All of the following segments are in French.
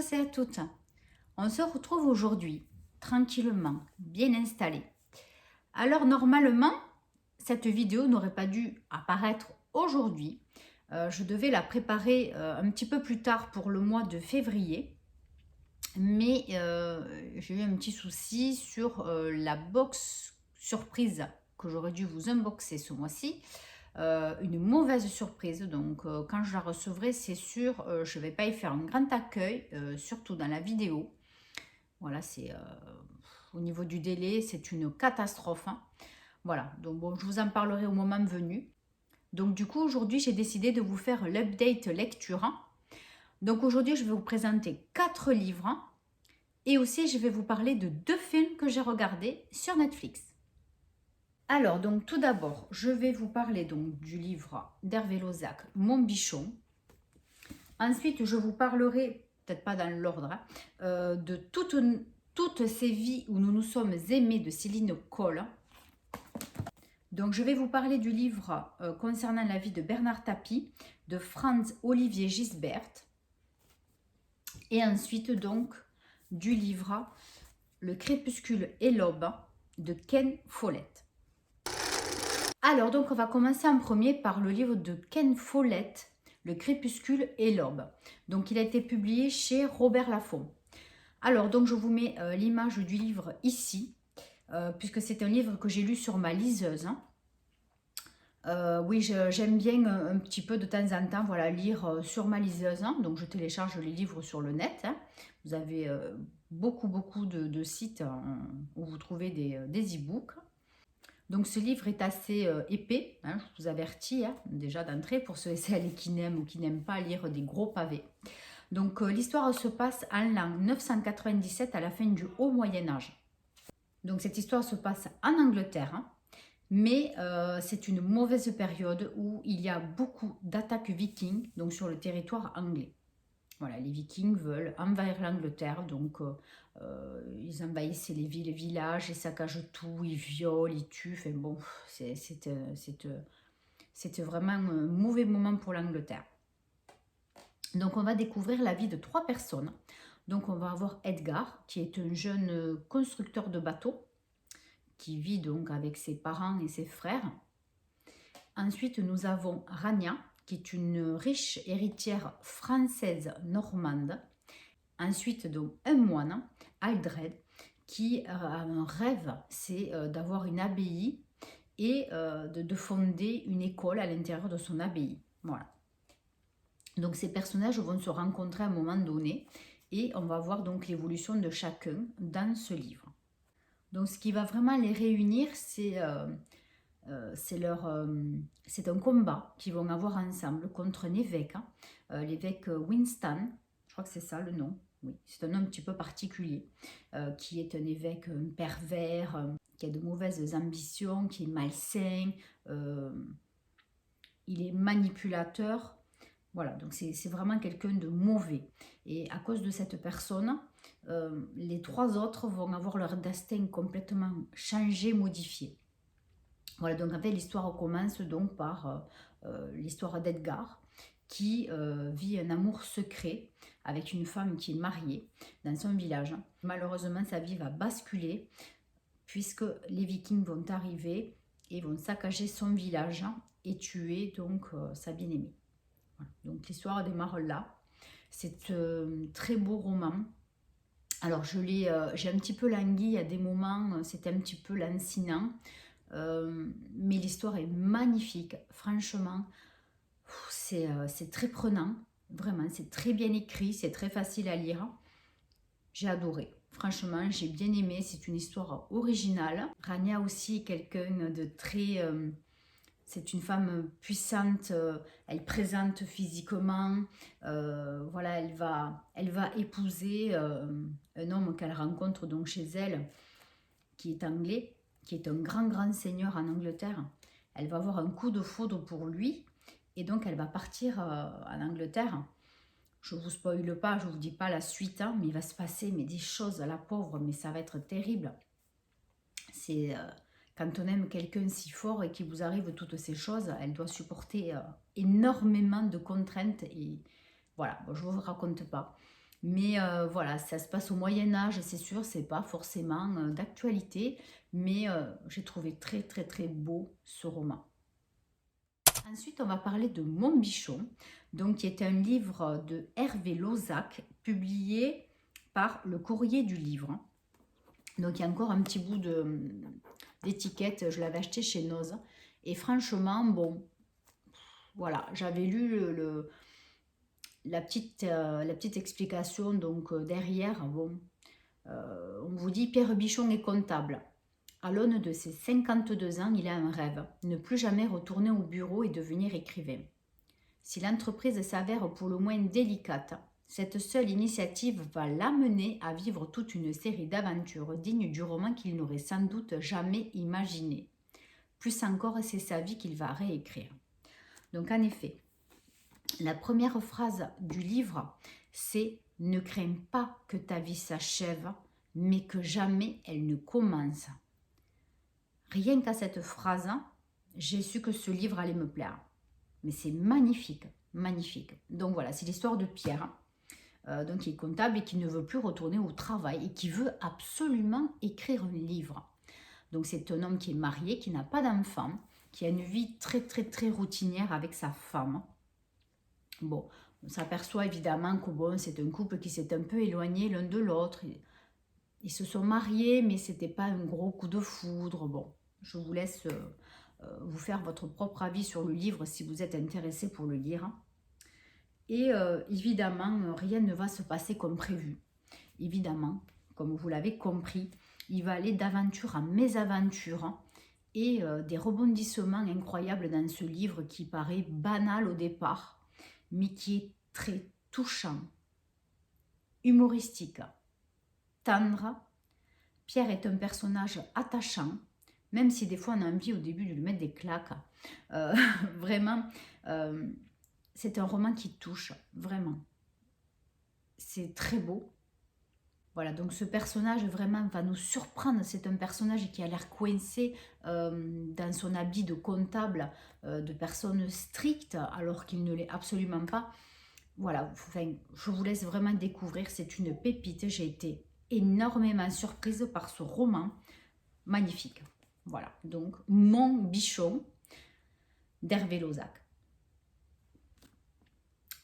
tous et à toutes. On se retrouve aujourd'hui, tranquillement, bien installé. Alors normalement, cette vidéo n'aurait pas dû apparaître aujourd'hui. Je devais la préparer un petit peu plus tard pour le mois de février. Mais j'ai eu un petit souci sur la box surprise que j'aurais dû vous unboxer ce mois-ci. Une mauvaise surprise, donc quand je la recevrai, c'est sûr, je ne vais pas y faire un grand accueil, surtout dans la vidéo. Voilà, c'est au niveau du délai, c'est une catastrophe, hein. Voilà, donc bon, je vous en parlerai au moment venu. Donc du coup, aujourd'hui, j'ai décidé de vous faire l'update lecture. Donc aujourd'hui, je vais vous présenter 4 livres et aussi je vais vous parler de 2 films que j'ai regardés sur Netflix. Alors, donc tout d'abord, je vais vous parler donc du livre d'Hervé Lozac, Mon Bichon. Ensuite, je vous parlerai, peut-être pas dans l'ordre, de toutes ces vies où nous nous sommes aimés de Céline Coll. Donc, je vais vous parler du livre concernant la vie de Bernard Tapie, de Franz Olivier Gisbert. Et ensuite, donc, du livre Le crépuscule et l'aube de Ken Follett. Alors, donc, on va commencer en premier par le livre de Ken Follett, Le crépuscule et l'aube. Donc, il a été publié chez Robert Laffont. Alors, donc, je vous mets l'image du livre ici, puisque c'est un livre que j'ai lu sur ma liseuse. Oui, j'aime bien un petit peu de temps en temps, voilà, lire sur ma liseuse. Donc, je télécharge les livres sur le net. Vous avez beaucoup de sites où vous trouvez des e-books. Donc ce livre est assez épais, hein, je vous avertis déjà d'entrée pour ceux et celles qui n'aiment ou qui n'aiment pas lire des gros pavés. Donc l'histoire se passe en l'an 997 à la fin du Haut Moyen-Âge. Donc cette histoire se passe en Angleterre, mais c'est une mauvaise période où il y a beaucoup d'attaques vikings donc sur le territoire anglais. Voilà, les Vikings veulent envahir l'Angleterre, donc ils envahissent les villes, les villages, ils saccagent tout, ils violent, ils tuent. Enfin bon, c'était vraiment un mauvais moment pour l'Angleterre. Donc on va découvrir la vie de 3 personnes. Donc on va avoir Edgar, qui est un jeune constructeur de bateaux, qui vit donc avec ses parents et ses frères. Ensuite, nous avons Rania, qui est une riche héritière française normande. Ensuite, donc, un moine, Aldred, qui a un rêve, c'est d'avoir une abbaye et de fonder une école à l'intérieur de son abbaye. Voilà. Donc, ces personnages vont se rencontrer à un moment donné et on va voir donc l'évolution de chacun dans ce livre. Donc, ce qui va vraiment les réunir, c'est un combat qu'ils vont avoir ensemble contre un évêque, l'évêque Winston, je crois que c'est ça le nom, oui, c'est un nom un petit peu particulier, qui est un évêque pervers, qui a de mauvaises ambitions, qui est malsain, il est manipulateur, voilà, donc c'est vraiment quelqu'un de mauvais. Et à cause de cette personne, les 3 autres vont avoir leur destin complètement changé, modifié. Voilà, donc en fait l'histoire commence donc par l'histoire d'Edgar qui vit un amour secret avec une femme qui est mariée dans son village. Malheureusement, sa vie va basculer puisque les Vikings vont arriver et vont saccager son village et tuer donc sa bien-aimée. Voilà. Donc l'histoire démarre là. C'est un très beau roman. Alors j'ai un petit peu langui à des moments, c'était un petit peu lancinant. Mais l'histoire est magnifique, franchement, c'est très prenant, vraiment, c'est très bien écrit, c'est très facile à lire. J'ai adoré, franchement, j'ai bien aimé, c'est une histoire originale. Rania aussi est quelqu'un de très... c'est une femme puissante, elle présente physiquement, voilà, elle va épouser un homme qu'elle rencontre donc chez elle, qui est anglais, qui est un grand seigneur en Angleterre. Elle va avoir un coup de foudre pour lui et donc elle va partir en Angleterre. Je ne vous spoile pas, je ne vous dis pas la suite, hein, mais il va se passer des choses à la pauvre, mais ça va être terrible. C'est quand on aime quelqu'un si fort et qu'il vous arrive toutes ces choses, elle doit supporter énormément de contraintes et voilà, bon, je ne vous raconte pas. Mais voilà, ça se passe au Moyen-Âge, c'est sûr, c'est pas forcément d'actualité, mais j'ai trouvé très très très beau ce roman. Ensuite, on va parler de Mon Bichon, donc, qui est un livre de Hervé Lozac, publié par Le Courrier du Livre. Donc, il y a encore un petit bout d'étiquette, je l'avais acheté chez Noz. Et franchement, bon, voilà, j'avais lu la petite explication donc derrière. Bon, on vous dit Pierre Bichon est comptable. À l'aune de ses 52 ans, il a un rêve, ne plus jamais retourner au bureau et devenir écrivain. Si l'entreprise s'avère pour le moins délicate, cette seule initiative va l'amener à vivre toute une série d'aventures dignes du roman qu'il n'aurait sans doute jamais imaginé. Plus encore, c'est sa vie qu'il va réécrire. Donc en effet, la première phrase du livre, c'est « Ne crains pas que ta vie s'achève, mais que jamais elle ne commence ». Rien qu'à cette phrase, j'ai su que ce livre allait me plaire. Mais c'est magnifique, magnifique. Donc voilà, c'est l'histoire de Pierre, donc qui est comptable et qui ne veut plus retourner au travail et qui veut absolument écrire un livre. Donc c'est un homme qui est marié, qui n'a pas d'enfant, qui a une vie très très très routinière avec sa femme. Bon, on s'aperçoit évidemment que bon, c'est un couple qui s'est un peu éloigné l'un de l'autre. Ils se sont mariés, mais c'était pas un gros coup de foudre. Bon, je vous laisse vous faire votre propre avis sur le livre si vous êtes intéressé pour le lire. Et évidemment, rien ne va se passer comme prévu. Évidemment, comme vous l'avez compris, il va aller d'aventure en mésaventure et des rebondissements incroyables dans ce livre qui paraît banal au départ, mais qui est très touchant, humoristique, tendre. Pierre est un personnage attachant, même si des fois on a envie au début de lui mettre des claques. Vraiment, c'est un roman qui touche, vraiment. C'est très beau. Voilà, donc ce personnage vraiment va nous surprendre. C'est un personnage qui a l'air coincé dans son habit de comptable, de personne stricte, alors qu'il ne l'est absolument pas. Voilà, enfin, je vous laisse vraiment découvrir. C'est une pépite. J'ai été énormément surprise par ce roman magnifique. Voilà, donc Mon Bichon d'Hervé Lozac.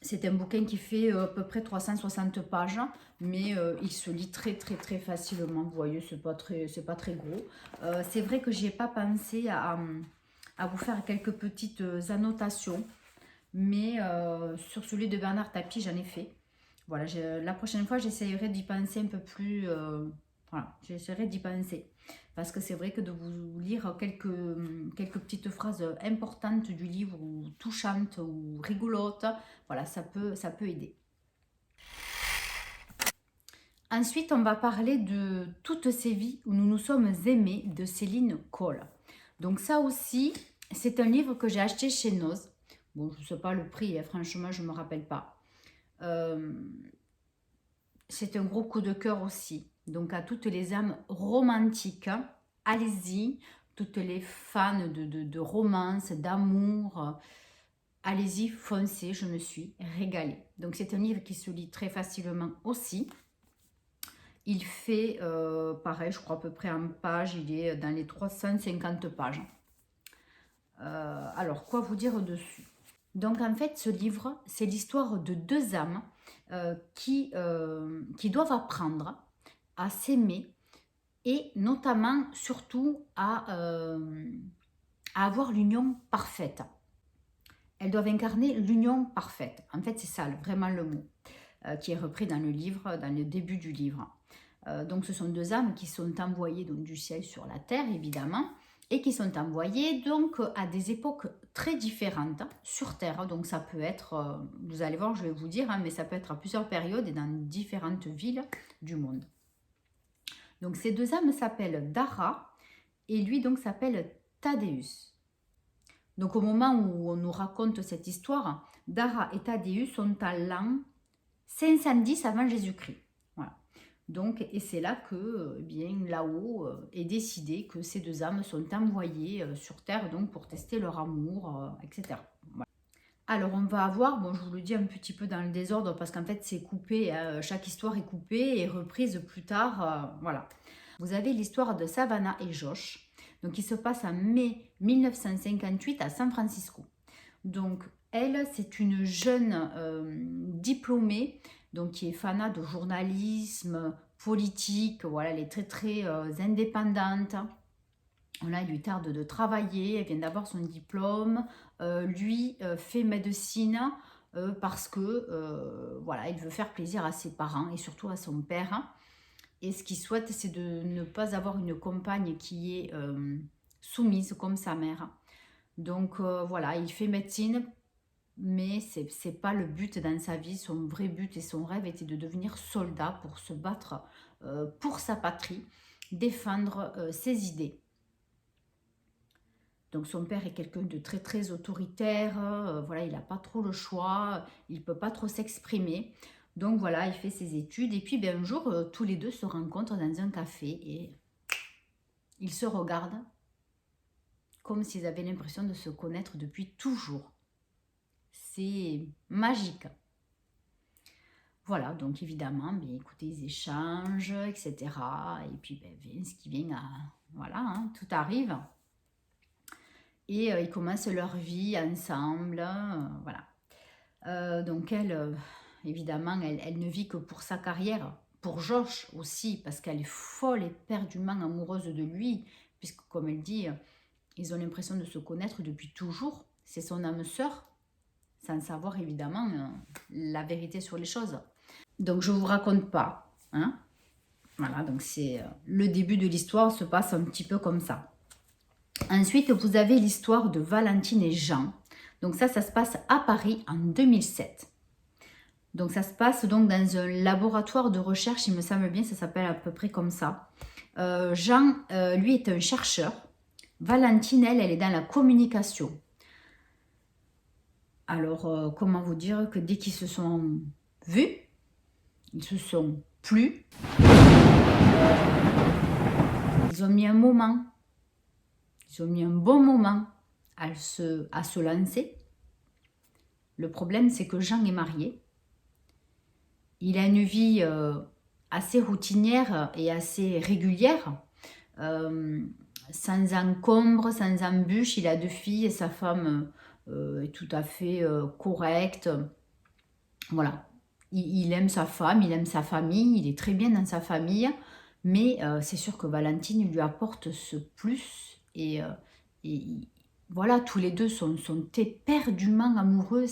C'est un bouquin qui fait à peu près 360 pages, mais il se lit très très très facilement. Vous voyez, c'est pas très gros. C'est vrai que je n'ai pas pensé à vous faire quelques petites annotations, mais sur celui de Bernard Tapie, j'en ai fait. Voilà, la prochaine fois, j'essaierai d'y penser un peu plus. Voilà, j'essaierai d'y penser. Parce que c'est vrai que de vous lire quelques petites phrases importantes du livre, ou touchantes, ou rigolotes, voilà, ça peut aider. Ensuite, on va parler de Toutes ces vies où nous nous sommes aimés de Céline Coll. Donc ça aussi, c'est un livre que j'ai acheté chez Noz. Bon, je ne sais pas le prix, hein, franchement, je ne me rappelle pas. C'est un gros coup de cœur aussi. Donc à toutes les âmes romantiques, allez-y. Toutes les fans de romance, d'amour, allez-y, foncez, je me suis régalée. Donc c'est un livre qui se lit très facilement aussi. Il fait, pareil, je crois à peu près en page, il est dans les 350 pages. Alors, quoi vous dire dessus? Donc en fait, ce livre, c'est l'histoire de deux âmes qui doivent apprendre à s'aimer et notamment, surtout, à avoir l'union parfaite. Elles doivent incarner l'union parfaite. En fait, c'est ça vraiment le mot qui est repris dans le livre, dans le début du livre. Donc ce sont deux âmes qui sont envoyées donc, du ciel sur la terre, évidemment, et qui sont envoyées donc à des époques très différentes sur Terre. Donc ça peut être, vous allez voir, je vais vous dire, hein, mais ça peut être à plusieurs périodes et dans différentes villes du monde. Donc ces deux âmes s'appellent Dara et lui donc s'appelle Thaddeus. Donc au moment où on nous raconte cette histoire, Dara et Thaddeus sont à l'an 510 avant Jésus-Christ. Voilà. Donc, et c'est là que, eh bien, là-haut est décidé que ces deux âmes sont envoyées sur Terre donc pour tester leur amour, etc. Voilà. Alors, on va avoir, bon, je vous le dis un petit peu dans le désordre parce qu'en fait, c'est coupé, chaque histoire est coupée et reprise plus tard, voilà. Vous avez l'histoire de Savannah et Josh, donc qui se passe en mai 1958 à San Francisco. Donc, elle, c'est une jeune diplômée, donc qui est fanat de journalisme, politique, voilà, elle est très très indépendante. Là, il lui tarde de travailler, elle vient d'avoir son diplôme. Lui fait médecine parce que voilà, il veut faire plaisir à ses parents et surtout à son père. Et ce qu'il souhaite, c'est de ne pas avoir une compagne qui est soumise comme sa mère. Donc voilà, il fait médecine, mais c'est pas le but dans sa vie. Son vrai but et son rêve était de devenir soldat pour se battre pour sa patrie, défendre ses idées. Donc son père est quelqu'un de très très autoritaire, voilà, il n'a pas trop le choix, il ne peut pas trop s'exprimer. Donc voilà, il fait ses études et puis ben, un jour, tous les deux se rencontrent dans un café et ils se regardent comme s'ils avaient l'impression de se connaître depuis toujours. C'est magique. Voilà, donc évidemment, bien, écoutez, ils échangent, etc. Et puis ben, vient ce qui vient à... Voilà, hein, tout arrive. Et ils commencent leur vie ensemble, voilà. Donc elle, évidemment, elle ne vit que pour sa carrière, pour Josh aussi, parce qu'elle est folle et perdument amoureuse de lui, puisque comme elle dit, ils ont l'impression de se connaître depuis toujours, c'est son âme sœur, sans savoir évidemment la vérité sur les choses. Donc je ne vous raconte pas, hein. Voilà, donc c'est le début de l'histoire se passe un petit peu comme ça. Ensuite, vous avez l'histoire de Valentine et Jean. Donc ça se passe à Paris en 2007. Donc ça se passe donc dans un laboratoire de recherche, il me semble bien, ça s'appelle à peu près comme ça. Jean, lui, est un chercheur. Valentine, elle est dans la communication. Alors, comment vous dire que dès qu'ils se sont vus, ils se sont plu. Ils ont mis un moment. Ils ont mis un bon moment à se lancer. Le problème, c'est que Jean est marié. Il a une vie assez routinière et assez régulière, sans encombre, sans embûches. Il a 2 filles et sa femme est tout à fait correcte. Voilà. Il aime sa femme, il aime sa famille, il est très bien dans sa famille. Mais c'est sûr que Valentine lui apporte ce plus. Et voilà, tous les deux sont éperdument amoureux.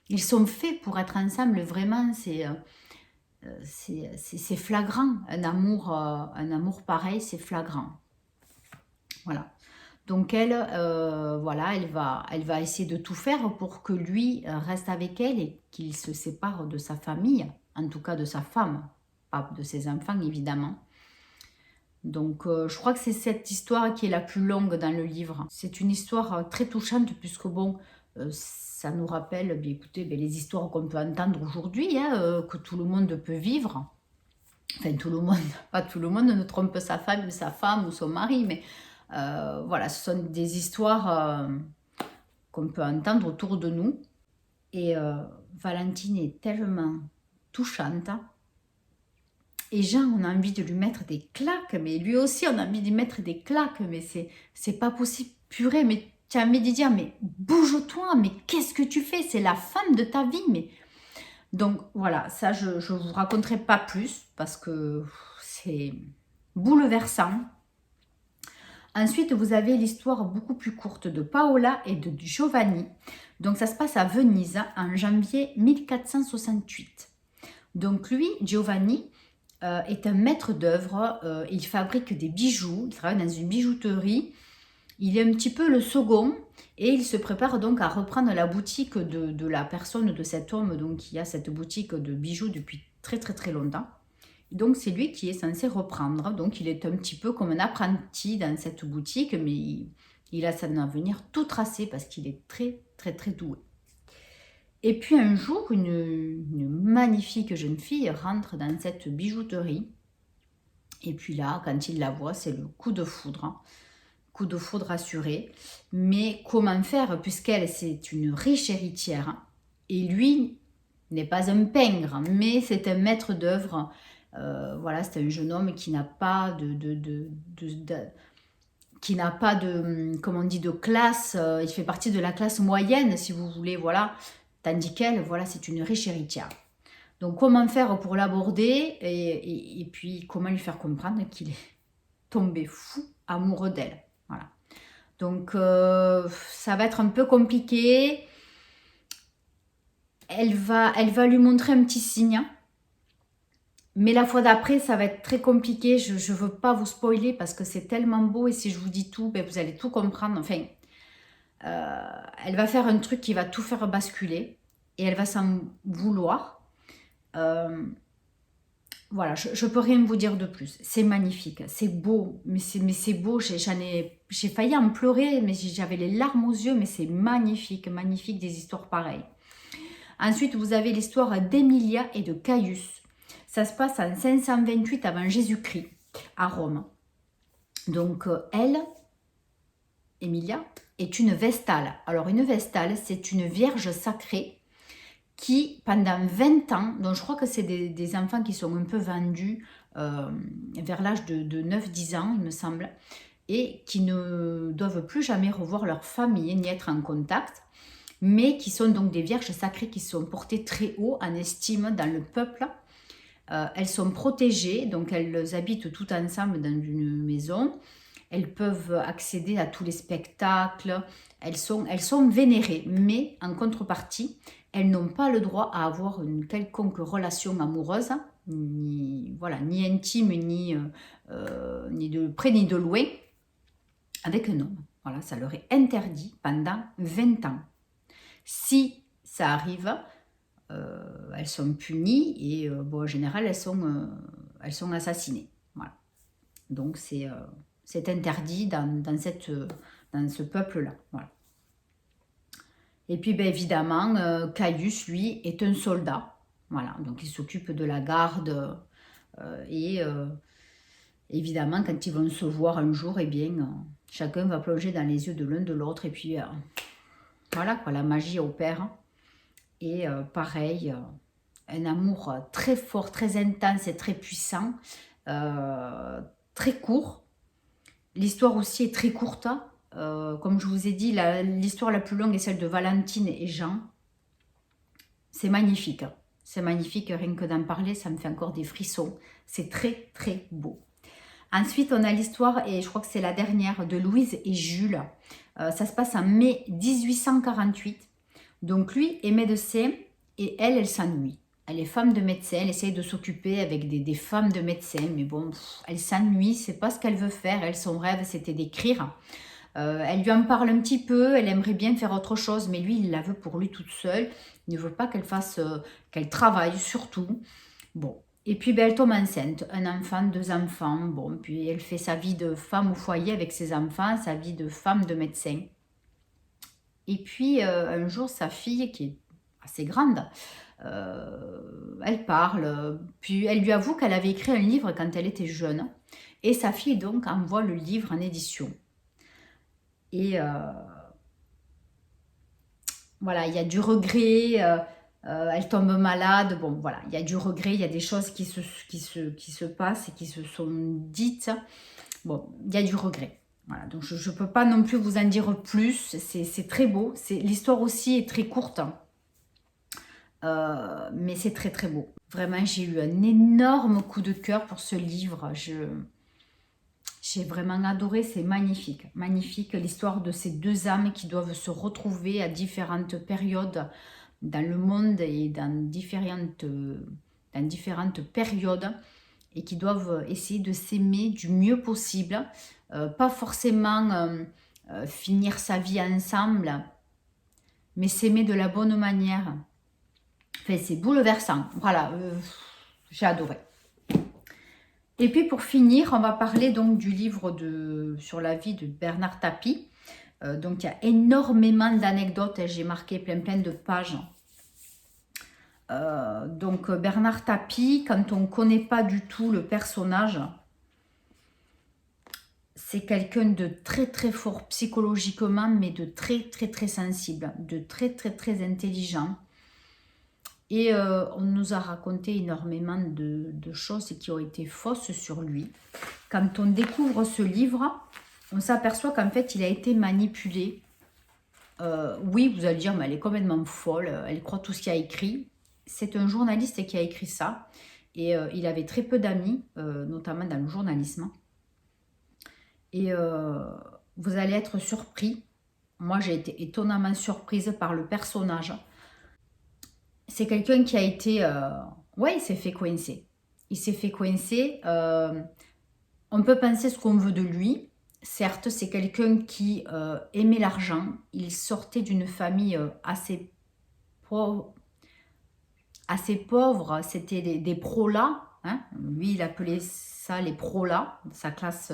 Ils sont faits pour être ensemble, vraiment. C'est flagrant. Un amour pareil, c'est flagrant. Voilà. Donc elle, voilà, elle va essayer de tout faire pour que lui reste avec elle et qu'il se sépare de sa famille, en tout cas de sa femme, pas de ses enfants évidemment. Donc, je crois que c'est cette histoire qui est la plus longue dans le livre. C'est une histoire très touchante puisque, bon, ça nous rappelle, bien, écoutez, bien, les histoires qu'on peut entendre aujourd'hui, hein, que tout le monde peut vivre. Enfin, tout le monde, pas tout le monde ne trompe sa femme ou son mari, mais voilà, ce sont des histoires qu'on peut entendre autour de nous. Et Valentine est tellement touchante. Et Jean, on a envie de lui mettre des claques, mais lui aussi, on a envie de lui mettre des claques, mais c'est pas possible. Purée, mais tu as envie de dire, mais bouge-toi, mais qu'est-ce que tu fais? C'est la femme de ta vie, mais... Donc, voilà, ça, je ne vous raconterai pas plus, parce que c'est bouleversant. Ensuite, vous avez l'histoire beaucoup plus courte de Paola et de Giovanni. Donc, ça se passe à Venise, en janvier 1468. Donc, lui, Giovanni... est un maître d'œuvre, il fabrique des bijoux, il travaille dans une bijouterie, il est un petit peu le second et il se prépare donc à reprendre la boutique de la personne, de cet homme donc, qui a cette boutique de bijoux depuis très très très longtemps. Donc c'est lui qui est censé reprendre, donc il est un petit peu comme un apprenti dans cette boutique, mais il a son avenir tout tracé parce qu'il est très très très doué. Et puis un jour, une magnifique jeune fille rentre dans cette bijouterie. Et puis là, quand il la voit, c'est le coup de foudre. coup de foudre assuré. Mais comment faire, puisqu'elle, c'est une riche héritière, et lui n'est pas un pingre, mais c'est un maître d'œuvre. Voilà, c'est un jeune homme qui n'a pas qui n'a pas de, comment on dit, de classe. Il fait partie de la classe moyenne, si vous voulez, voilà. Tandis qu'elle, voilà, c'est une riche héritière. Donc, comment faire pour l'aborder et puis comment lui faire comprendre qu'il est tombé fou amoureux d'elle. Voilà. Donc, ça va être un peu compliqué. Elle va lui montrer un petit signe. Mais la fois d'après, ça va être très compliqué. Je ne veux pas vous spoiler parce que c'est tellement beau. Et si je vous dis tout, ben, vous allez tout comprendre. Enfin, elle va faire un truc qui va tout faire basculer. Et elle va s'en vouloir. Voilà, je ne peux rien vous dire de plus. C'est magnifique, c'est beau, mais c'est beau. J'ai failli en pleurer, mais j'avais les larmes aux yeux, mais c'est magnifique, magnifique des histoires pareilles. Ensuite, vous avez l'histoire d'Emilia et de Caius. Ça se passe en 528 avant Jésus-Christ, à Rome. Donc, elle, Emilia, est une vestale. Alors, une vestale, c'est une vierge sacrée qui, pendant 20 ans, donc je crois que c'est des enfants qui sont un peu vendus vers l'âge de 9-10 ans, il me semble, et qui ne doivent plus jamais revoir leur famille ni être en contact, mais qui sont donc des vierges sacrées qui sont portées très haut en estime dans le peuple. Elles sont protégées, donc elles habitent toutes ensemble dans une maison. Elles peuvent accéder à tous les spectacles. Elles sont vénérées, mais en contrepartie, elles n'ont pas le droit à avoir une quelconque relation amoureuse, ni intime, ni de près ni de loin, avec un homme. Voilà, ça leur est interdit pendant 20 ans. Si ça arrive, elles sont punies et bon, en général, elles sont assassinées. Voilà. Donc, c'est interdit dans ce peuple-là. Voilà. Et puis, ben, évidemment, Caius, lui, est un soldat. Voilà, donc il s'occupe de la garde. Évidemment, quand ils vont se voir un jour, eh bien, chacun va plonger dans les yeux de l'un de l'autre. Et puis, voilà, quoi, la magie opère. Et pareil, un amour très fort, très intense et très puissant. Très court. L'histoire aussi est très courte. Comme je vous ai dit, l'histoire la plus longue est celle de Valentine et Jean. C'est magnifique. C'est magnifique, rien que d'en parler, ça me fait encore des frissons. C'est très, très beau. Ensuite, on a l'histoire, et je crois que c'est la dernière, de Louise et Jules. Ça se passe en mai 1848. Donc lui est médecin et elle s'ennuie. Elle est femme de médecin, elle essaye de s'occuper avec des femmes de médecins, mais bon, elle s'ennuie, c'est pas ce qu'elle veut faire. Elle, son rêve, c'était d'écrire. Elle lui en parle un petit peu, elle aimerait bien faire autre chose, mais lui, il la veut pour lui toute seule. Il ne veut pas qu'elle qu'elle travaille, surtout. Bon, et puis ben, elle tombe enceinte, un enfant, 2 enfants. Bon, puis elle fait sa vie de femme au foyer avec ses enfants, sa vie de femme de médecin. Et puis, un jour, sa fille, qui est assez grande, elle parle. Puis, elle lui avoue qu'elle avait écrit un livre quand elle était jeune. Et sa fille, donc, envoie le livre en édition. Et voilà, il y a du regret. Elle tombe malade. Bon, voilà, il y a du regret. Il y a des choses qui se passent et qui se sont dites. Bon, il y a du regret. Voilà, donc je ne peux pas non plus vous en dire plus, c'est très beau, l'histoire aussi est très courte, mais c'est très très beau. Vraiment, j'ai eu un énorme coup de cœur pour ce livre, j'ai vraiment adoré, c'est magnifique, magnifique l'histoire de ces 2 âmes qui doivent se retrouver à différentes périodes dans le monde et dans différentes périodes, et qui doivent essayer de s'aimer du mieux possible. Pas forcément finir sa vie ensemble, mais s'aimer de la bonne manière. Enfin, c'est bouleversant. Voilà, j'ai adoré. Et puis pour finir, on va parler donc du livre sur la vie de Bernard Tapie. Donc il y a énormément d'anecdotes, j'ai marqué plein de pages. Donc Bernard Tapie, quand on ne connaît pas du tout le personnage, c'est quelqu'un de très très fort psychologiquement, mais de très très très sensible, de très très très intelligent. Et on nous a raconté énormément de choses qui ont été fausses sur lui. Quand on découvre ce livre, on s'aperçoit qu'en fait, il a été manipulé. Oui, vous allez dire, mais elle est complètement folle, elle croit tout ce qu'il a écrit. C'est un journaliste qui a écrit ça. Et il avait très peu d'amis, notamment dans le journalisme. Et vous allez être surpris. Moi, j'ai été étonnamment surprise par le personnage. C'est quelqu'un qui a été... ouais, il s'est fait coincer. Il s'est fait coincer. On peut penser ce qu'on veut de lui. Certes, c'est quelqu'un qui aimait l'argent. Il sortait d'une famille assez pauvre. Assez pauvre. C'était des prolas. Hein. Lui, il appelait ça les prolas, sa classe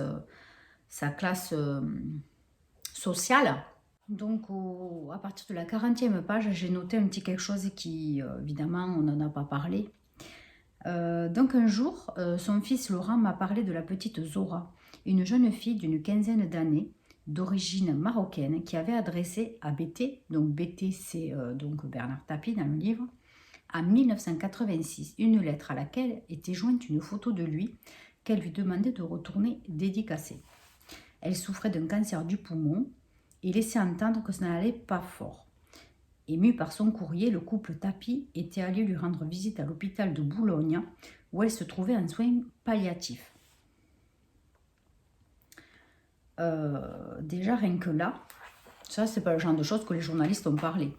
sociale. Donc, à partir de la 40e page, j'ai noté un petit quelque chose qui, évidemment, on n'en a pas parlé. Donc, un jour, son fils Laurent m'a parlé de la petite Zora, une jeune fille d'une quinzaine d'années, d'origine marocaine, qui avait adressé à Bété, donc Bété, c'est donc Bernard Tapie dans le livre, en 1986, une lettre à laquelle était jointe une photo de lui qu'elle lui demandait de retourner dédicacée. Elle souffrait d'un cancer du poumon et laissait entendre que ça n'allait pas fort. Ému par son courrier, le couple Tapie était allé lui rendre visite à l'hôpital de Boulogne, où elle se trouvait en soins palliatifs. Déjà, rien que là, ça, c'est pas le genre de choses que les journalistes ont parlé.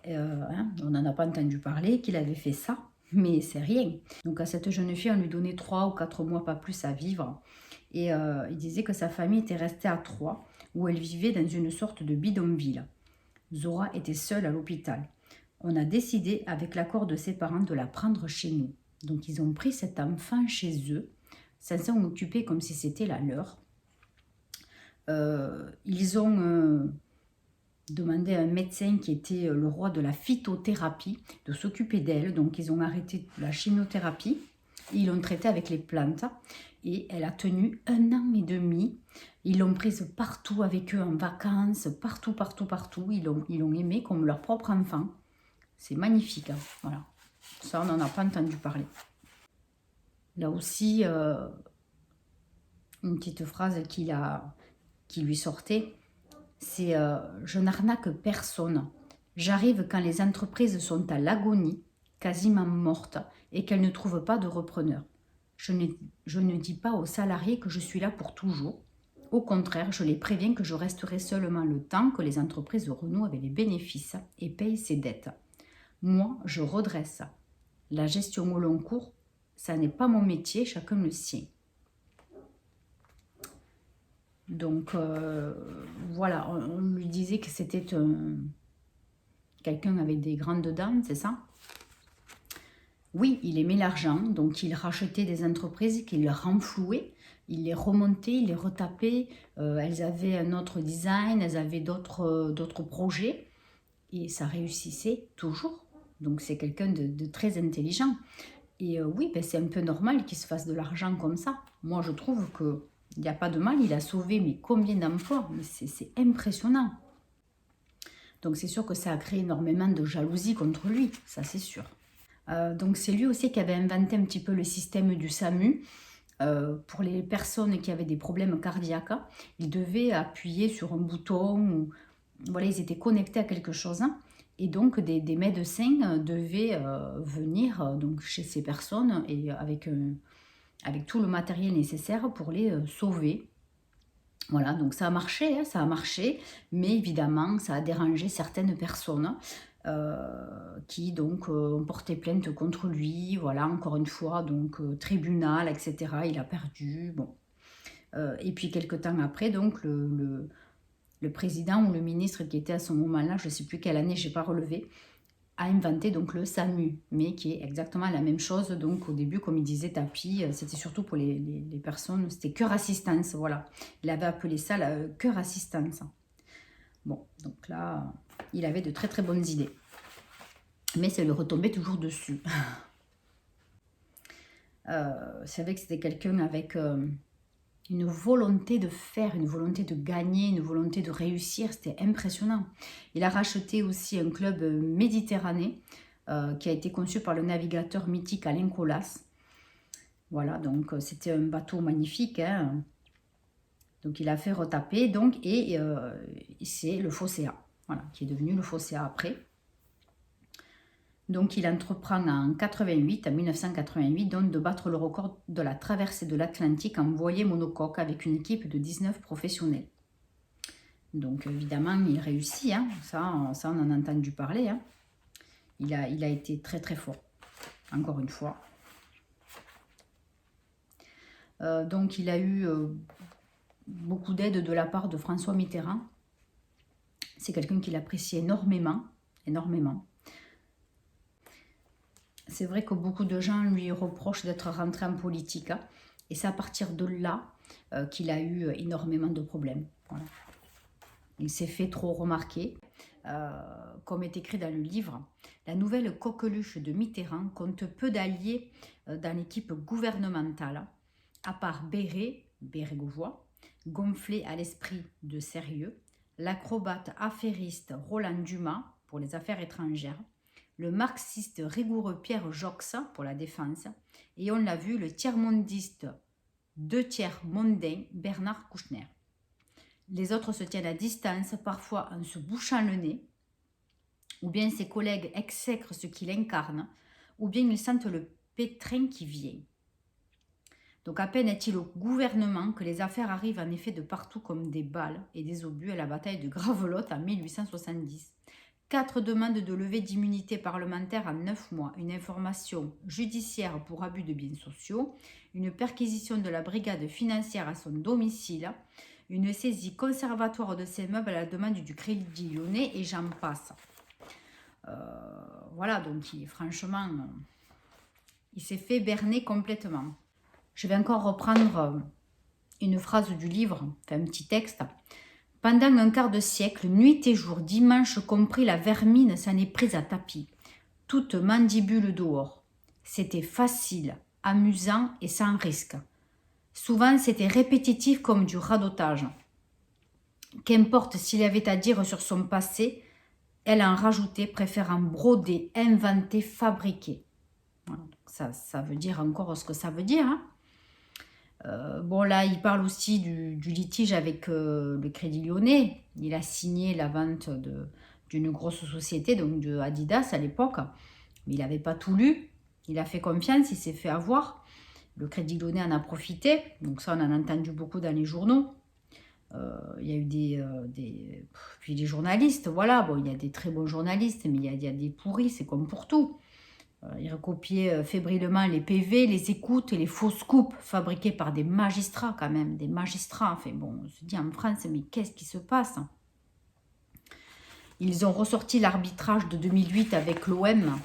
On n'en a pas entendu parler, qu'il avait fait ça, mais c'est rien. Donc, à cette jeune fille, on lui donnait 3 ou 4 mois, pas plus, à vivre. Et il disait que sa famille était restée à Troyes, où elle vivait dans une sorte de bidonville. Zora était seule à l'hôpital. On a décidé, avec l'accord de ses parents, de la prendre chez nous. Donc ils ont pris cet enfant chez eux, sans s'en occuper comme si c'était la leur. Ils ont demandé à un médecin qui était le roi de la phytothérapie de s'occuper d'elle. Donc ils ont arrêté la chimiothérapie. Ils l'ont traitée avec les plantes. Et elle a tenu 1 an et demi. Ils l'ont prise partout avec eux en vacances, partout. Ils l'ont aimée comme leur propre enfant. C'est magnifique, hein. Voilà. Ça, on n'en a pas entendu parler. Là aussi, une petite phrase qui lui sortait, c'est je n'arnaque personne. J'arrive quand les entreprises sont à l'agonie, quasiment mortes, et qu'elles ne trouvent pas de repreneur. Je ne dis pas aux salariés que je suis là pour toujours. Au contraire, je les préviens que je resterai seulement le temps que les entreprises renouent avec les bénéfices et payent ses dettes. Moi, je redresse. La gestion au long cours, ça n'est pas mon métier, chacun le sien. Donc, voilà, on lui disait que c'était quelqu'un avec des grandes dents, c'est ça? Oui, il aimait l'argent, donc il rachetait des entreprises qu'il renflouait, il les remontait, il les retapait, elles avaient un autre design, elles avaient d'autres projets, et ça réussissait toujours. Donc c'est quelqu'un de très intelligent. Et oui, ben, c'est un peu normal qu'il se fasse de l'argent comme ça. Moi, je trouve qu'il n'y a pas de mal, il a sauvé mais combien d'emplois, mais c'est impressionnant. Donc c'est sûr que ça a créé énormément de jalousie contre lui, ça c'est sûr. Donc c'est lui aussi qui avait inventé un petit peu le système du SAMU. Pour les personnes qui avaient des problèmes cardiaques, ils devaient appuyer sur un bouton, ou, voilà, ils étaient connectés à quelque chose, hein, et donc des médecins devaient venir donc, chez ces personnes et avec tout le matériel nécessaire pour les sauver. Voilà, donc ça a marché, hein, ça a marché, mais évidemment ça a dérangé certaines personnes qui donc ont porté plainte contre lui, voilà, encore une fois, donc tribunal, etc. Il a perdu, bon. Et puis quelques temps après, donc le président ou le ministre qui était à ce moment-là, je ne sais plus quelle année, je n'ai pas relevé, a inventé donc le SAMU, mais qui est exactement la même chose. Donc au début, comme il disait Tapie, c'était surtout pour les personnes, c'était cœur assistance, voilà. Il avait appelé ça la cœur assistance. Bon, donc là, il avait de très très bonnes idées. Mais ça lui retombait toujours dessus. C'est vrai que c'était quelqu'un avec une volonté de faire, une volonté de gagner, une volonté de réussir. C'était impressionnant. Il a racheté aussi un club méditerranéen qui a été conçu par le navigateur mythique Alain Colas. Voilà, donc c'était un bateau magnifique, hein. Donc il a fait retaper, donc, et c'est le Phocéa, voilà, qui est devenu le Phocéa après. Donc il entreprend en 1988, donc de battre le record de la traversée de l'Atlantique en voilier monocoque avec une équipe de 19 professionnels. Donc évidemment il réussit, hein, ça on en a entendu parler, hein. Il a été très très fort, encore une fois. Donc il a eu beaucoup d'aide de la part de François Mitterrand. C'est quelqu'un qu'il apprécie énormément, énormément. C'est vrai que beaucoup de gens lui reprochent d'être rentré en politique, hein, et c'est à partir de là qu'il a eu énormément de problèmes. Voilà. Il s'est fait trop remarquer. Comme est écrit dans le livre, la nouvelle coqueluche de Mitterrand compte peu d'alliés dans l'équipe gouvernementale, à part Bérégovoy, gonflé à l'esprit de sérieux, l'acrobate affairiste Roland Dumas pour les affaires étrangères, le marxiste rigoureux Pierre Joxe pour la défense, et on l'a vu, le tiers-mondiste deux tiers mondain Bernard Kouchner. Les autres se tiennent à distance, parfois en se bouchant le nez, ou bien ses collègues exècrent ce qu'il incarne, ou bien ils sentent le pétrin qui vient. Donc à peine est-il au gouvernement que les affaires arrivent en effet de partout comme des balles et des obus à la bataille de Gravelotte en 1870. 4 demandes de levée d'immunité parlementaire en 9 mois, une information judiciaire pour abus de biens sociaux, une perquisition de la brigade financière à son domicile, une saisie conservatoire de ses meubles à la demande du Crédit Lyonnais et j'en passe. Voilà, donc franchement, il s'est fait berner complètement. Je vais encore reprendre une phrase du livre, enfin un petit texte. Pendant un quart de siècle, nuit et jour, dimanche compris, la vermine s'en est prise à tapis, toute mandibule dehors. C'était facile, amusant et sans risque. Souvent, c'était répétitif comme du radotage. Qu'importe s'il avait à dire sur son passé, elle en rajoutait, préférant broder, inventer, fabriquer. Voilà, ça veut dire encore ce que ça veut dire, hein. Bon, là, il parle aussi du litige avec le Crédit Lyonnais. Il a signé la vente d'une grosse société, donc de Adidas à l'époque. Mais il n'avait pas tout lu. Il a fait confiance, il s'est fait avoir. Le Crédit Lyonnais en a profité. Donc ça, on en a entendu beaucoup dans les journaux. Il y a eu puis des journalistes, voilà. Bon, il y a des très bons journalistes, mais il y a des pourris, c'est comme pour tout. Il recopiait fébrilement les PV, les écoutes et les fausses coupes fabriquées par des magistrats quand même, des magistrats. Enfin bon, on se dit en France, mais qu'est-ce qui se passe? Ils ont ressorti l'arbitrage de 2008 avec l'OM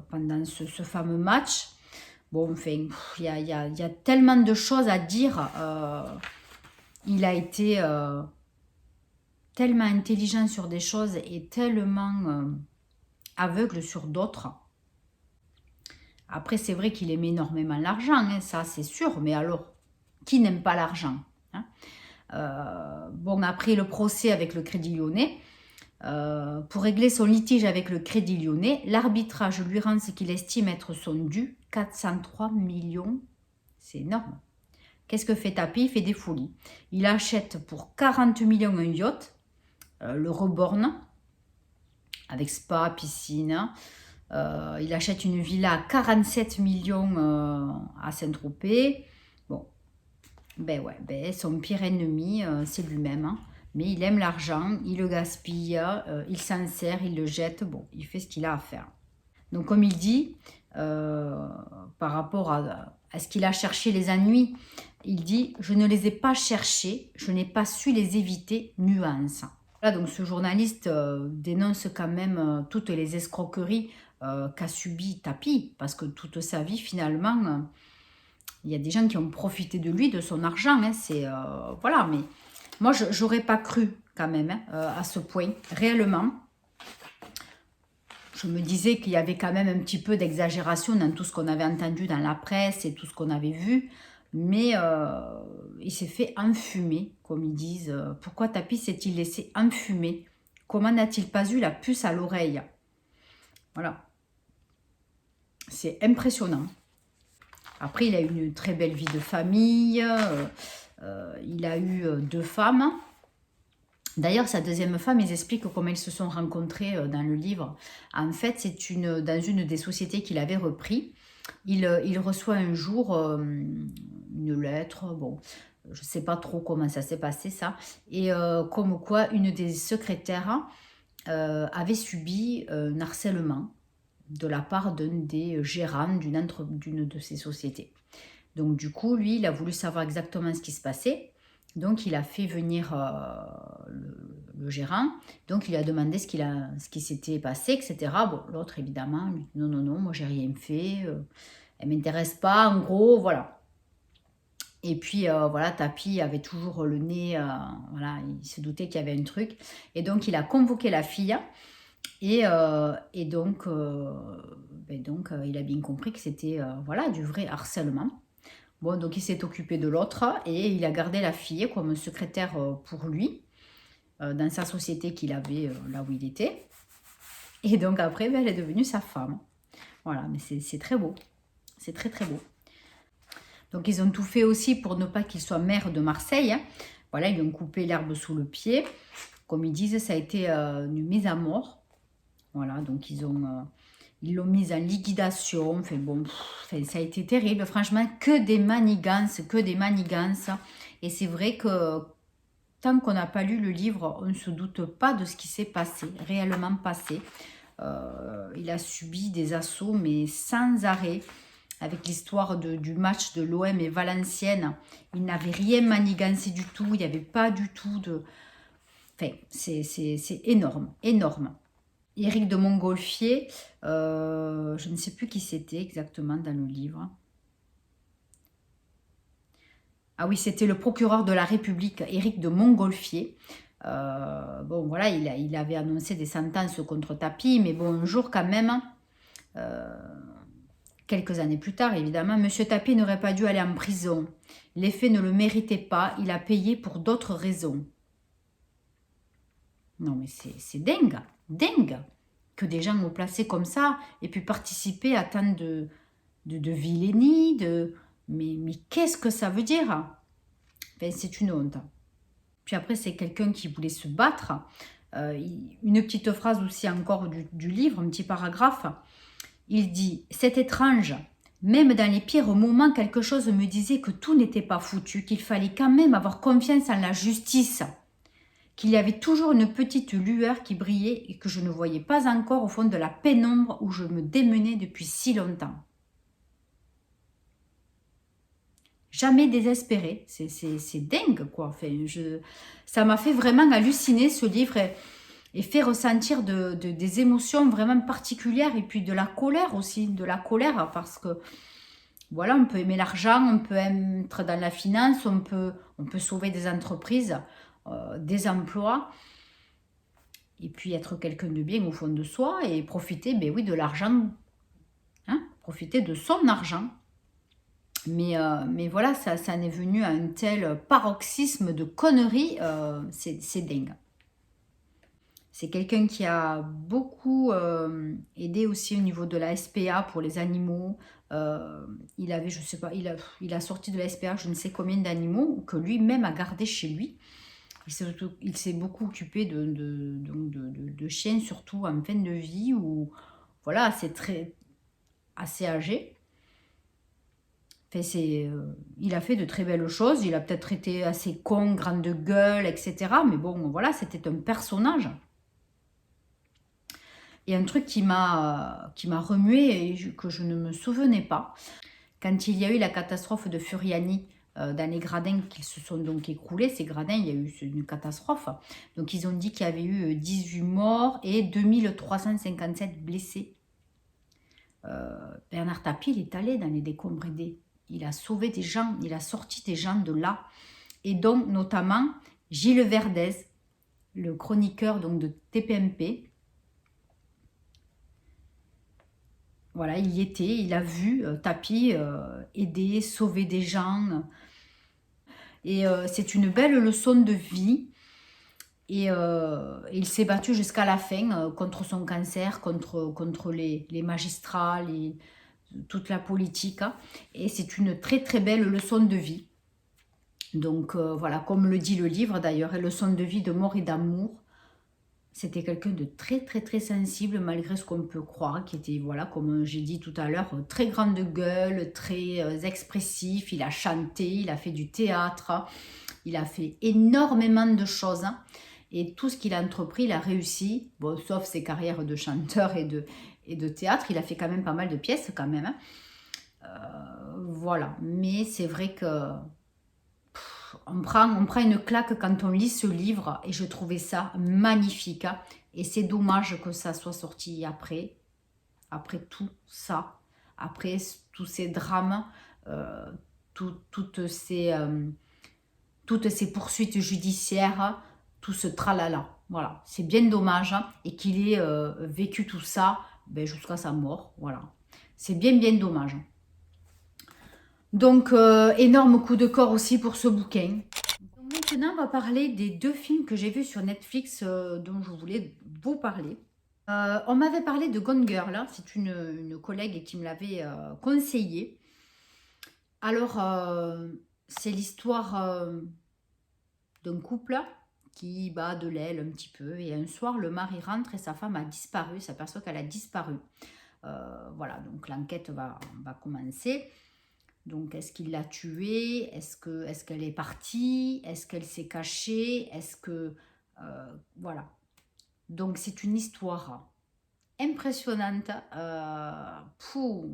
pendant ce fameux match. Bon, enfin, il y a tellement de choses à dire. Il a été tellement intelligent sur des choses et tellement aveugle sur d'autres. Après, c'est vrai qu'il aimait énormément l'argent, hein, ça c'est sûr, mais alors, qui n'aime pas l'argent, hein? Bon, après le procès avec le Crédit Lyonnais, pour régler son litige avec le Crédit Lyonnais, l'arbitrage lui rend ce qu'il estime être son dû, 403 millions, c'est énorme. Qu'est-ce que fait Tapi? Il fait des folies. Il achète pour 40 millions un yacht, le Reborn, avec spa, piscine. Il achète une villa à 47 millions à Saint-Tropez. Bon, ben ouais, son pire ennemi, c'est lui-même, hein. Mais il aime l'argent, il le gaspille, il s'en sert, il le jette. Bon, il fait ce qu'il a à faire. Donc, comme il dit, par rapport à ce qu'il a cherché les ennuis, il dit « Je ne les ai pas cherchés, je n'ai pas su les éviter, nuance ». Voilà, donc ce journaliste dénonce quand même toutes les escroqueries qu'a subi Tapi, parce que toute sa vie, finalement, il y a des gens qui ont profité de lui, de son argent, hein, voilà, mais moi, je n'aurais pas cru quand même, hein, à ce point, réellement. Je me disais qu'il y avait quand même un petit peu d'exagération dans tout ce qu'on avait entendu dans la presse et tout ce qu'on avait vu, mais il s'est fait enfumer, comme ils disent. Pourquoi Tapi s'est-il laissé enfumer? Comment n'a-t-il pas eu la puce à l'oreille? Voilà. C'est impressionnant. Après, il a eu une très belle vie de famille. Il a eu 2 femmes. D'ailleurs, sa deuxième femme, ils expliquent comment ils se sont rencontrés dans le livre. En fait, c'est dans une des sociétés qu'il avait repris. Il reçoit un jour une lettre. Bon, je ne sais pas trop comment ça s'est passé, ça. Et comme quoi, une des secrétaires avait subi un harcèlement de la part d'un des gérants d'une de ces sociétés. Donc du coup, lui, il a voulu savoir exactement ce qui se passait. Donc il a fait venir le gérant. Donc il lui a demandé ce qui s'était passé, etc. Bon, l'autre, évidemment, lui dit non, non, non, moi j'ai rien fait. Elle ne m'intéresse pas, en gros, voilà. Et puis, voilà, Tapi avait toujours le nez, voilà, il se doutait qu'il y avait un truc. Et donc, il a convoqué la fille. Et donc, il a bien compris que c'était voilà, du vrai harcèlement. Bon, donc il s'est occupé de l'autre et il a gardé la fille comme secrétaire pour lui dans sa société qu'il avait là où il était. Et donc après, elle est devenue sa femme. Voilà, mais c'est très beau. C'est très très beau. Donc ils ont tout fait aussi pour ne pas qu'il soit maire de Marseille. Voilà, ils lui ont coupé l'herbe sous le pied. Comme ils disent, ça a été une mise à mort. Voilà, donc ils l'ont mise en liquidation. Enfin bon, ça a été terrible. Franchement, que des manigances, que des manigances. Et c'est vrai que tant qu'on n'a pas lu le livre, on ne se doute pas de ce qui s'est passé, réellement passé. Il a subi des assauts, mais sans arrêt. Avec l'histoire du match de l'OM et Valenciennes, il n'avait rien manigancé du tout. Il n'y avait pas du tout de... Enfin, c'est énorme, énorme. Éric de Montgolfier, je ne sais plus qui c'était exactement dans le livre. Ah oui, c'était le procureur de la République, Éric de Montgolfier. Bon, voilà, il avait annoncé des sentences contre Tapi, mais bon, un jour quand même, quelques années plus tard, évidemment, M. Tapi n'aurait pas dû aller en prison. Les faits ne le méritaient pas, il a payé pour d'autres raisons. Non, mais c'est dingue, dingue que des gens ont placé comme ça et puis participer à tant de vilainie, mais qu'est-ce que ça veut dire? Enfin, c'est une honte. Puis après, c'est quelqu'un qui voulait se battre. Une petite phrase aussi encore du livre, un petit paragraphe. Il dit « C'est étrange, même dans les pires moments, quelque chose me disait que tout n'était pas foutu, qu'il fallait quand même avoir confiance en la justice. » Qu'il y avait toujours une petite lueur qui brillait et que je ne voyais pas encore au fond de la pénombre où je me démenais depuis si longtemps. Jamais désespéré, c'est dingue quoi. Enfin, ça m'a fait vraiment halluciner ce livre et fait ressentir des émotions vraiment particulières et puis de la colère aussi, de la colère parce que voilà, on peut aimer l'argent, on peut être dans la finance, on peut sauver des entreprises, des emplois et puis être quelqu'un de bien au fond de soi et profiter, ben oui, de l'argent, hein, profiter de son argent. Mais voilà, ça en est venu à un tel paroxysme de conneries, c'est dingue. C'est quelqu'un qui a beaucoup aidé aussi au niveau de la SPA pour les animaux. Il avait, je sais pas, il a sorti de la SPA je ne sais combien d'animaux que lui-même a gardé chez lui. Il s'est beaucoup occupé de chiens, surtout en fin de vie, où voilà, c'est assez âgé. Enfin, il a fait de très belles choses. Il a peut-être été assez con, grande gueule, etc. Mais bon, voilà, c'était un personnage. Et un truc qui m'a remué et que je ne me souvenais pas, quand il y a eu la catastrophe de Furiani dans les gradins qui se sont donc écroulés, ces gradins, il y a eu une catastrophe. Donc ils ont dit qu'il y avait eu 18 morts et 2357 blessés. Bernard Tapie, il est allé dans les décombres aidés. Il a sauvé des gens, il a sorti des gens de là. Et donc notamment Gilles Verdez, le chroniqueur donc, de TPMP, voilà, il y était, il a vu Tapi aider, sauver des gens. Et c'est une belle leçon de vie. Et il s'est battu jusqu'à la fin contre son cancer, contre les magistrats, toute la politique. Hein. Et c'est une très très belle leçon de vie. Donc voilà, comme le dit le livre d'ailleurs, leçon de vie, de mort et d'amour. C'était quelqu'un de très très très sensible malgré ce qu'on peut croire, qui était, voilà, comme j'ai dit tout à l'heure, très grande gueule, très expressif. Il a chanté, il a fait du théâtre, il a fait énormément de choses. Hein. Et tout ce qu'il a entrepris, il a réussi. Bon, sauf ses carrières de chanteur et de théâtre. Il a fait quand même pas mal de pièces quand même. Hein. Voilà. Mais c'est vrai que on prend une claque quand on lit ce livre. Et je trouvais ça magnifique. Hein. Et c'est dommage que ça soit sorti après. Après tout ça. Après tous ces drames. Toutes ces poursuites judiciaires, tout ce tralala. Voilà, c'est bien dommage hein, et qu'il ait vécu tout ça ben, jusqu'à sa mort. Voilà, c'est bien bien dommage. Donc, énorme coup de corps aussi pour ce bouquin. Donc, maintenant, on va parler des 2 films que j'ai vus sur Netflix dont je voulais vous parler. On m'avait parlé de Gone Girl, hein, c'est une collègue qui me l'avait conseillé. Alors, c'est l'histoire d'un couple qui bat de l'aile un petit peu. Et un soir, le mari rentre et sa femme a disparu, s'aperçoit qu'elle a disparu. Voilà, donc l'enquête va commencer. Donc, est-ce qu'il l'a tuée? Est-ce qu'elle est partie? Est-ce qu'elle s'est cachée? Est-ce que... voilà. Donc, c'est une histoire impressionnante.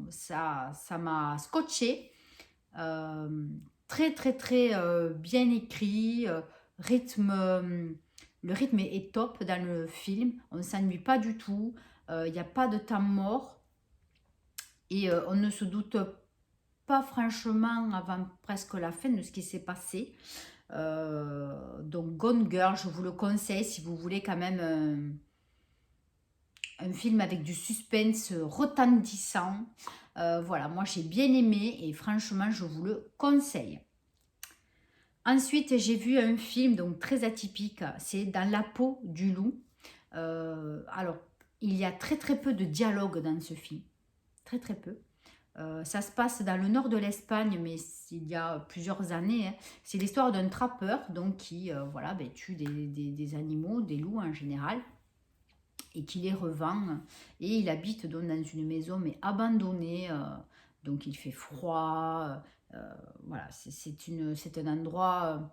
Ça m'a scotché. Très, très, très bien écrit. Le rythme est top dans le film. On ne s'ennuie pas du tout. Il n'y a pas de temps mort. Et on ne se doute pas franchement avant presque la fin de ce qui s'est passé. Donc Gone Girl, je vous le conseille si vous voulez quand même un film avec du suspense retentissant. Voilà, moi j'ai bien aimé et franchement je vous le conseille. Ensuite j'ai vu un film donc très atypique, c'est Dans la peau du loup. Alors il y a très très peu de dialogue dans ce film, très très peu. Ça se passe dans le nord de l'Espagne, mais il y a plusieurs années. Hein. C'est l'histoire d'un trappeur donc, qui voilà, ben, tue des animaux, des loups en général, et qui les revend. Et il habite donc dans une maison, mais abandonnée. Donc il fait froid. Voilà, c'est un endroit...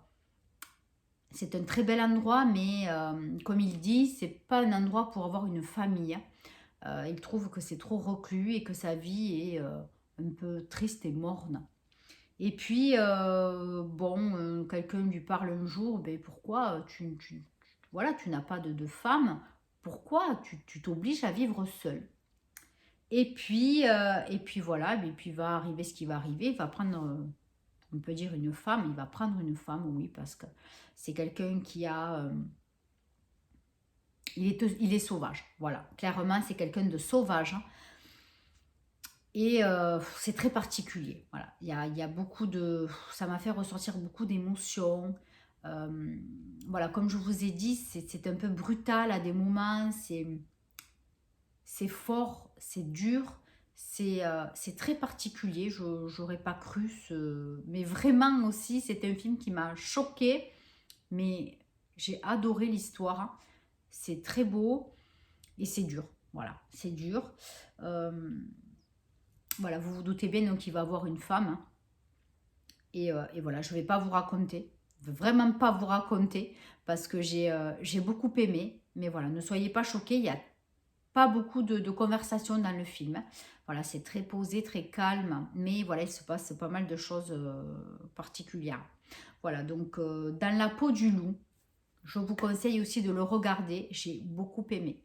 c'est un très bel endroit, mais comme il dit, c'est pas un endroit pour avoir une famille. Il trouve que c'est trop reclus et que sa vie est un peu triste et morne. Et puis, bon, quelqu'un lui parle un jour, ben, pourquoi voilà, tu n'as pas de femme, pourquoi tu t'obliges à vivre seul? Et puis voilà, et puis va arriver ce qui va arriver, il va prendre, on peut dire une femme, il va prendre une femme, oui, parce que c'est quelqu'un qui a... il est sauvage, voilà, clairement c'est quelqu'un de sauvage, hein. Et c'est très particulier. Voilà. Il y a beaucoup de... Ça m'a fait ressortir beaucoup d'émotions. Voilà, comme je vous ai dit, c'est un peu brutal à des moments. C'est fort, c'est dur. C'est très particulier. Je n'aurais pas cru. Mais vraiment aussi, c'est un film qui m'a choquée. Mais j'ai adoré l'histoire. C'est très beau. Et c'est dur. Voilà, c'est dur. Voilà, vous vous doutez bien, donc il va avoir une femme. Hein. Et voilà, je ne vais pas vous raconter. Je ne vais vraiment pas vous raconter parce que j'ai beaucoup aimé. Mais voilà, ne soyez pas choqués, il n'y a pas beaucoup de conversation dans le film. Hein. Voilà, c'est très posé, très calme. Mais voilà, il se passe pas mal de choses particulières. Voilà, donc Dans la peau du loup, je vous conseille aussi de le regarder. J'ai beaucoup aimé.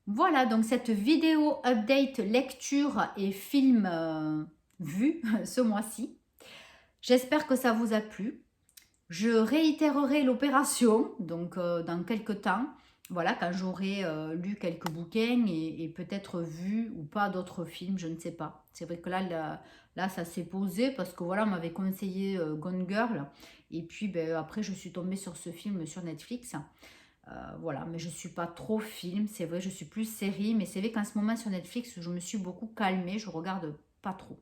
Voilà, donc cette vidéo update lecture et film vu ce mois-ci. J'espère que ça vous a plu. Je réitérerai l'opération, donc dans quelques temps. voilà, quand j'aurai lu quelques bouquins et peut-être vu ou pas d'autres films, je ne sais pas. C'est vrai que là ça s'est posé parce que voilà, on m'avait conseillé Gone Girl. Et puis ben, après, je suis tombée sur ce film sur Netflix. Voilà, mais je ne suis pas trop film, c'est vrai, je suis plus série. Mais c'est vrai qu'en ce moment sur Netflix, je me suis beaucoup calmée, je regarde pas trop.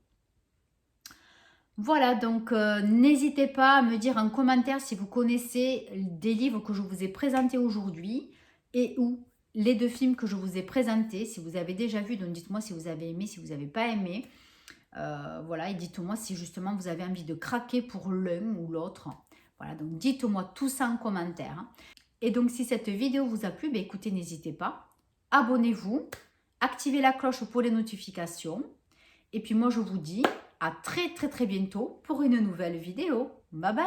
Voilà, donc n'hésitez pas à me dire en commentaire si vous connaissez des livres que je vous ai présentés aujourd'hui et ou les 2 films que je vous ai présentés. Si vous avez déjà vu, donc dites-moi si vous avez aimé, si vous n'avez pas aimé. Voilà, et dites-moi si justement vous avez envie de craquer pour l'un ou l'autre. Voilà, donc dites-moi tout ça en commentaire. Et donc si cette vidéo vous a plu, ben, écoutez, n'hésitez pas. Abonnez-vous, activez la cloche pour les notifications. Et puis moi, je vous dis à très très très bientôt pour une nouvelle vidéo. Bye bye!